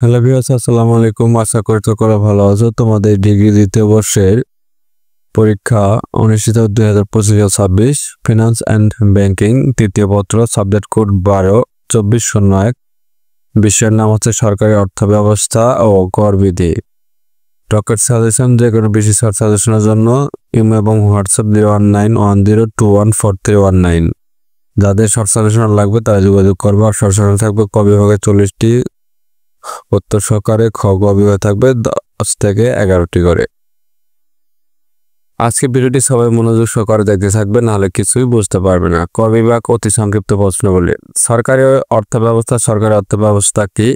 Hello viewers, আসসালামু আলাইকুম। আশা করি সকলে ভালো আছো। তোমাদের ডিগ্রি দ্বিতীয় বর্ষের পরীক্ষা অনুষ্ঠিত 2025-26 ফিনান্স অ্যান্ড ব্যাংকিং তৃতীয় পত্র, সাবজেক্ট কোড 12-2401। বিষয়ের নাম হচ্ছে সরকারি অর্থ ব্যবস্থা ও কর বিধি। রকেট সাজেশন, যে কোনো বিশেষ সাজেশনের জন্য ইমো এবং হোয়াটসঅ্যাপ 01910214319। যাদের শর্ট সাজেশন লাগবে তারা যোগাযোগ করবে। আর শর্ট সাজেশন থাকবে ক বিভাগে 40টি, উত্তর সহকারে খ গ বিভাগে থাকবে 10 থেকে 11টি করে। আজকে ভিডিওটি সবাই মনোযোগ সহকারে দেখতে থাকবে, নাহলে কিছুই বুঝতে পারবে না। ক বিভাগ অতি সংক্ষিপ্ত প্রশ্ন বলি, সরকারি অর্থ ব্যবস্থা। সরকারি অর্থ ব্যবস্থা কি?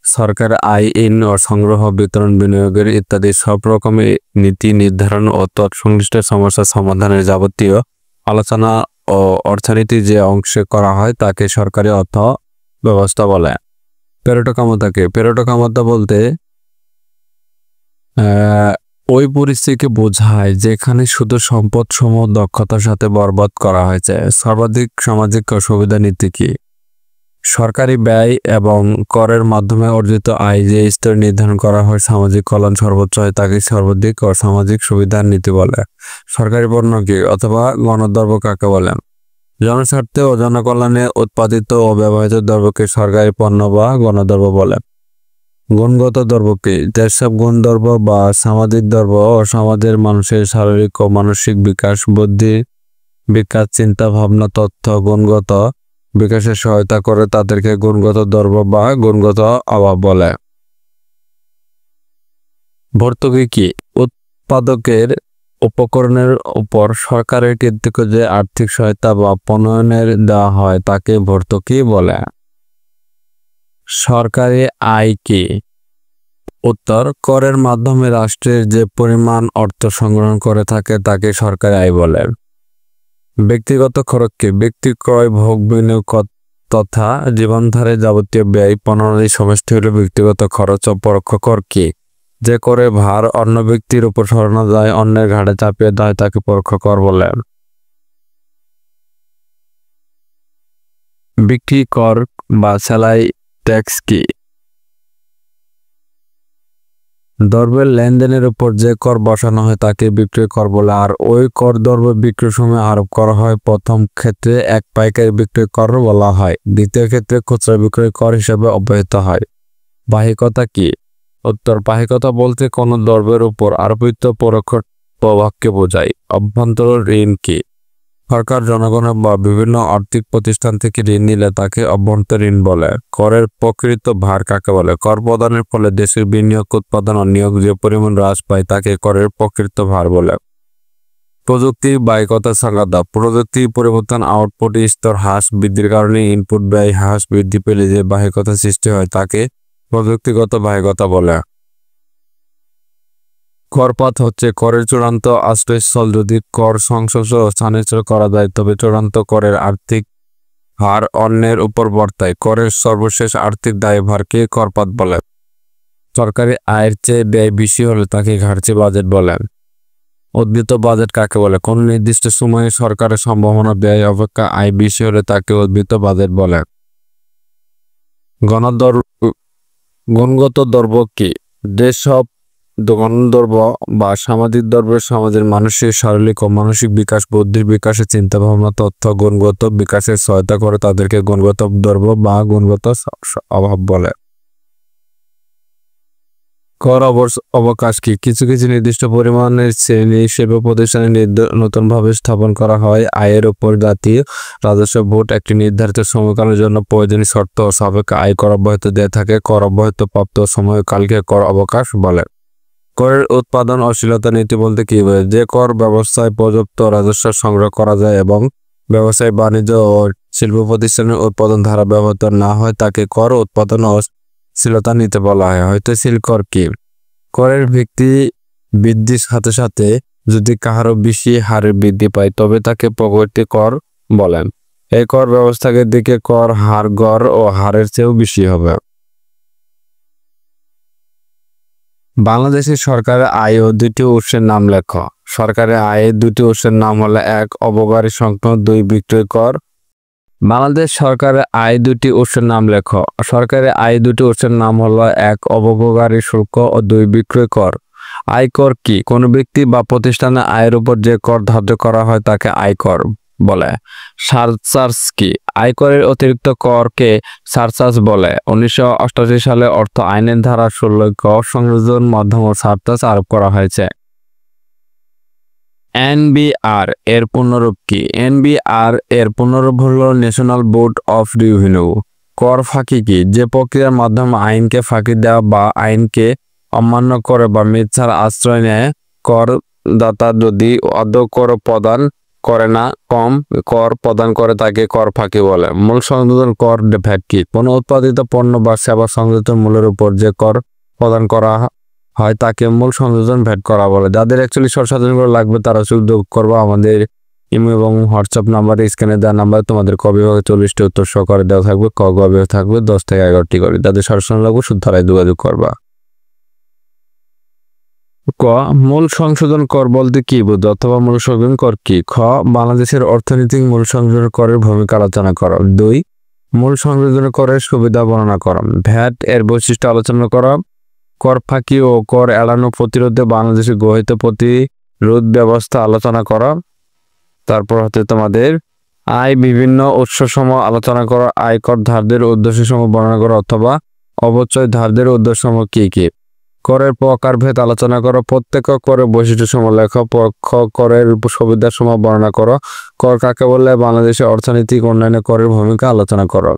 সরকার আয়, ঋণ ও সংগ্রহ, বিতরণ, বিনিয়োগের ইত্যাদি সব রকমের নীতি নির্ধারণ ও তৎসংশ্লিষ্ট সমস্যা সমাধানের যাবতীয় আলোচনা ও অর্থনীতি যে অংশে করা হয় তাকে সরকারি অর্থ ব্যবস্থা বলে। পেরেটো ক্ষমতাকে? পেরেটো ক্ষমতা বলতে ওই পরিস্থিতিকে বোঝায় যেখানে শুধু সম্পদ সমূহ দক্ষতার সাথে বরবাদ করা হয়েছে। সর্বাধিক সামাজিক সুবিধা নীতি কি? সরকারি ব্যয় এবং করের মাধ্যমে অর্জিত আয় যে স্তর নির্ধারণ করা হয় সামাজিক কল্যাণ সর্বোচ্চ হয় তাকে সর্বাধিক ও সামাজিক সুবিধার নীতি বলে। সরকারি পণ্য কি অথবা গণদ্রব্য কাকে বলে? জনস্বার্থে ও জনকল্যাণে উৎপাদিত ও ব্যবহৃত দ্রব্যকে সরকারি পণ্য বা গণদ্রব্য বলে। গুণগত দ্রব্য কি? যেসব গুণদ্রব্য বা সামাজিক দ্রব্য ও সমাজের মানুষের শারীরিক ও মানসিক বিকাশ, বুদ্ধি বিকাশ, চিন্তা ভাবনা, তথ্য গুণগত বিকাশে সহায়তা করে তাদেরকে গুণগত দ্রব্য বা গুণগত অভাব বলে। ভর্তুকি কি? উৎপাদকের উপকরণের উপর সরকারের কর্তৃক যে আর্থিক সহায়তা বা প্রণয়নের দেওয়া হয় তাকে ভর্তুকি বলে। সরকারি আয় কি? উত্তর, করের মাধ্যমে রাষ্ট্রের যে পরিমাণ অর্থ সংগ্রহ করে থাকে তাকে সরকারি আয় বলে। ব্যক্তিগত খরচ কি? ব্যক্তি ক্রয়, ভোগ, বিনিয়োগ তথা জীবনধারে যাবতীয় ব্যয় প্রণালী সমষ্টি হল ব্যক্তিগত খরচ। ও পরোক্ষ কর কি? যে করে ভার অন্য ব্যক্তির উপর সরানো যায়, অন্যের ঘাড়ে চাপিয়ে দেয় তাকে পরোক্ষ কর বলে। বিক্রি কর বা সেলাই ট্যাক্স কি? দ্রব্যের লেনদেনের উপর যে কর বসানো হয় তাকে বিক্রয় কর বলে। আর ওই কর দ্রব্য বিক্রয়ের সময় আরোপ করা হয়। প্রথম ক্ষেত্রে এক পাইকারি বিক্রয় কর বলা হয়, দ্বিতীয় ক্ষেত্রে খুচরা বিক্রয় কর হিসেবে অব্যাহত হয়। বাহিকতা কি? উত্তর, বাহিকতা বলতে কোনো দ্রব্যের উপর আরোপিত পরোক্ষ প্রভাবকে বোঝায়। অভ্যন্তর ঋণ কি? সরকার জনগণের বা বিভিন্ন আর্থিক প্রতিষ্ঠান থেকে ঋণ নিলে তাকে অভ্যন্তরীণ ঋণ বলে। করের প্রকৃত ভার কাকে বলে? কর প্রদানের ফলে দেশের বিনিয়োগ, উৎপাদন ও নিয়োগ যে পরিমাণ হ্রাস পায় তাকে করের প্রকৃত ভার বলে। প্রযুক্তি বাহিকতার সংজ্ঞা দাও। প্রযুক্তি পরিবর্তন, আউটপুট স্তর হ্রাস, বৃদ্ধির কারণে ইনপুট ব্যয় হ্রাস বৃদ্ধি পেলে যে বাহিকতা সৃষ্টি হয় তাকে প্রযুক্তিগত বাহিকতা বলে। করপাত হচ্ছে করের চূড়ান্ত আশ্রয়স্থল। যদি কর সংশ্লেষ স্থানান্তর করা যায় তবে চূড়ান্ত করের আর্থিক হার অন্যের উপর বর্তায়। করের সর্বশেষ আর্থিক দায়ভারকে করপাত বলে। সরকারি আয়ের চেয়ে ব্যয় বেশি হলে তাকে ঘাটতি বাজেট বলে। উদ্বৃত্ত বাজেট কাকে বলে? কোন নির্দিষ্ট সময়ে সরকারের সম্ভাবনা ব্যয় অপেক্ষা আয় বেশি হলে তাকে উদ্বৃত্ত বাজেট বলে। গুণগত দ্রব্য কি? যেসব গণদ্রব্য বা সামাজিক দ্রব্য সমাজের মানুষের শারীরিক ও মানসিক বিকাশ, বুদ্ধির বিকাশে, চিন্তা ভাবনা, তথ্য গুণগত বিকাশে সহায়তা করে তাদেরকে গুণগত দ্রব্য বা গুণগত অভাব বলে। কর অবকাশ কি? কিছু কিছু নির্দিষ্ট পরিমাণের শ্রেণী সেবা প্রতিষ্ঠানে নতুনভাবে স্থাপন করা হয়। আয়ের উপর জাতীয় রাজস্ব বোর্ড একটি নির্ধারিত সময়কালের জন্য প্রয়োজনীয় শর্ত ও সাপেক্ষে আয় কর অব্যাহত দিয়ে থাকে। কর অব্যাহত প্রাপ্ত সময়কালকে কর অবকাশ বলে। করের উৎপাদন অশ্লীলতা নীতি বলতে কি বোঝায়? যে কর ব্যবস্থায় পর্যাপ্ত রাজস্ব সংগ্রহ করা যায় এবং ব্যবসায়, বাণিজ্য ও শিল্প প্রতিষ্ঠানের উৎপাদন ধারা ব্যবহৃত না হয় তাকে কর উৎপাদন অশ্লীলতা নীতি বলা হয়। হয়তোশীল কর কি? করের ভিত্তি বৃদ্ধির সাথে সাথে যদি কাহারও বেশি হারে বৃদ্ধি পায় তবে তাকে প্রগতি কর বলেন। এই কর ব্যবস্থাকে দিকে কর হার গড় ও হারের চেয়েও বেশি হবে। বাংলাদেশের সরকারের আয় ও দুটি উৎসের নাম লেখো। সরকারের আয়ের দুটি উৎসের নাম হলো: 1 অবকারী সংগ্রহ, 2 বিক্রয় কর, বাংলাদেশ সরকারের আয় দুটি উৎসের নাম লেখো। সরকারের আয় দুটি উৎসের নাম হলো ১ অবকারী শুল্ক ও ২ বিক্রয় কর। আয়কর কি? কোনো ব্যক্তি বা প্রতিষ্ঠানের আয়ের উপর যে কর ধার্য করা হয় তাকে আয়কর বলে। সারচার্জ কি? আয়করের অতিরিক্ত করকে সারচার্জ বলে। ১৯৮৮ সালে অর্থ আইনের ধারা ১৬ ক সংযোজন মাধ্যমে সারচার্জ আরোপ করা হয়েছে। এনবিআর এর পূর্ণরূপ কি? এনবিআর এর পূর্ণরূপ হলো ন্যাশনাল বোর্ড অফ রেভিনিউ। কর ফাঁকি কি? যে প্রক্রিয়ার মাধ্যমে আইনকে ফাঁকি দেওয়া বা আইনকে অমান্য করে বা মিথ্যার আশ্রয় নেয় করদাতা যদি আদৌ কর প্রদান করে না কম কর প্রদান করে তাকে কর ফাঁকি বলে। মূল সংযোজন কর ভ্যাট কি? কোনো উৎপাদিত পণ্য বা সেবা সংযোজিত মূল্যের উপর যে কর প্রদান করা হয় তাকে মূল সংযোজন ভ্যাট করা বলে। যাদের অ্যাকচুয়ালি শর্ট সাজেশনগুলো লাগবে তারা যোগাযোগ করবো আমাদের ইমেল এবং হোয়াটসঅ্যাপ নাম্বারে, স্ক্যানে দেওয়া নাম্বারে তোমাদের ক বিভাগে 40টি উত্তর সহকারে দেওয়া থাকবে, ক বিভাগে থাকবে 10 থেকে 11টি করে। যাদের শর্ট সাজেশন লাগবে শুধু তারাই যোগাযোগ করবা। ক মূল সংশোধন কর বলতে কি বোঝো অথবা মূল সংশোধন কর কি? খ বাংলাদেশের অর্থনৈতিক মূল সংশোধন করের ভূমিকা আলোচনা করো। ২ মূল সংশোধন করের সুবিধা বর্ণনা করো। ভ্যাট এর বৈশিষ্ট্য আলোচনা করো। কর ফাঁকি ও কর এড়ানো প্রতিরোধে বাংলাদেশের গৃহীত প্রতিরোধ ব্যবস্থা আলোচনা করো। তারপর তোমাদের আয় বিভিন্ন উৎসসমূহ আলোচনা করো। আয়কর ধারদের উদ্দেশ্যসমূহ বর্ণনা করো অথবা অবচয় ধারদের উদ্দেশ্যসমূহ কি কি? করের প্রকারভেদ আলোচনা করো। প্রত্যেক করের বৈশিষ্ট্যসমূহ লেখো। পরোক্ষ করের সুবিধাসমূহ বর্ণনা করো। কর কাকে বলে? বাংলাদেশের অর্থনৈতিক উন্নয়নে করের ভূমিকা আলোচনা করো।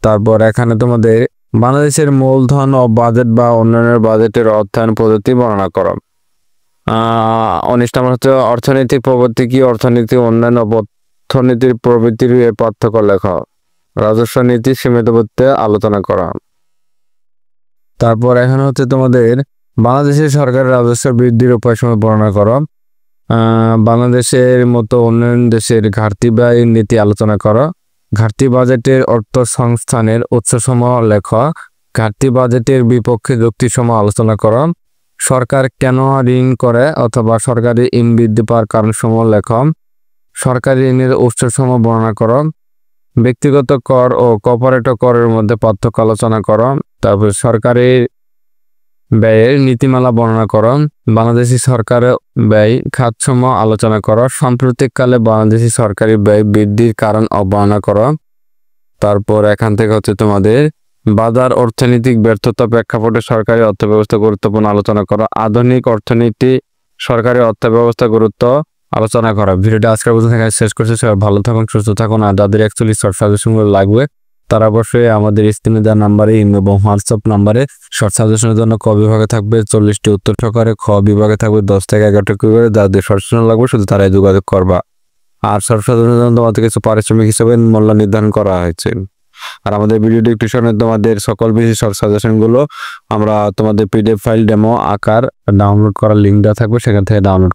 তারপর এখানে তোমাদের বাংলাদেশের মূলধন ও বাজেট বা উন্নয়নের বাজেটের অর্থায়ন পদ্ধতি বর্ণনা করো। 19 নম্বর হচ্ছে অর্থনৈতিক প্রবৃদ্ধি কি? অর্থনীতি উন্নয়ন ও অর্থনীতির প্রবৃদ্ধির পার্থক্য লেখা। রাজস্ব নীতি সীমিতবর্তী আলোচনা করা। তারপর এখানে হচ্ছে তোমাদের বাংলাদেশের সরকারের রাজস্ব বৃদ্ধির উপায়সমূহ বর্ণনা করো। বাংলাদেশের মতো উন্নয়ন দেশের ঘাটতি ব্যয় নীতি আলোচনা করো। ঘাটতি বাজেটের অর্থ সংস্থানের উৎসসমূহ লেখ। ঘাটতি বাজেটের বিপক্ষে যুক্তিসমূহ আলোচনা করো। সরকার কেন ঋণ করে অথবা সরকারি ঋণ বৃদ্ধি পাওয়ার কারণসমূহ লেখ। সরকারি ঋণের উৎসসমূহ বর্ণনা করো। ব্যক্তিগত কর ও কর্পোরেট করের মধ্যে পার্থক্য আলোচনা করো। তারপর সরকারি ব্যয়ের নীতিমালা বর্ণনা করো। বাংলাদেশি সরকারের ব্যয় খাতসমূহ আলোচনা করো। সাম্প্রতিককালে বাংলাদেশি সরকারি ব্যয় বৃদ্ধির কারণ বর্ণনা করো। তারপর এখান থেকে হচ্ছে তোমাদের বাজার অর্থনৈতিক ব্যর্থতা প্রেক্ষাপটে সরকারি অর্থব্যবস্থা গুরুত্বপূর্ণ আলোচনা করো। আধুনিক অর্থনীতি সরকারি অর্থব্যবস্থা গুরুত্ব আলোচনা করা। ভিডিওটা আজকের পর্যন্ত শেষ করছি। সবাই ভালো থাকুন, সুস্থ থাকুন। আর যাদের অ্যাকচুয়ালি শর্ট সাজেশনগুলো লাগবে তারা অবশ্যই আমাদের স্ক্রিনে দেওয়া নাম্বারে এবং হোয়াটসঅ্যাপ নাম্বারে শর্ট সাজেশনের জন্য ক বিভাগে থাকবে 40টি উত্তর সহকারে, খ বিভাগে থাকবে 10 থেকে 11টি করে। যাদের শর্ট সাজেশন লাগবে শুধু তারাই যোগাযোগ করবা। আর শর্ট সাজেশনের জন্য তোমাদের কিছু পারিশ্রমিক হিসেবে মূল্য নির্ধারণ করা হয়েছে। আর আমাদের ভিডিও ডিসক্রিপশনে তোমাদের সকল বেশি শর্ট সাজেশনগুলো আমরা তোমাদের পিডিএফ ফাইল ডেমো আকার ডাউনলোড করার লিঙ্ক দেওয়া থাকবে, সেখান থেকে ডাউনলোড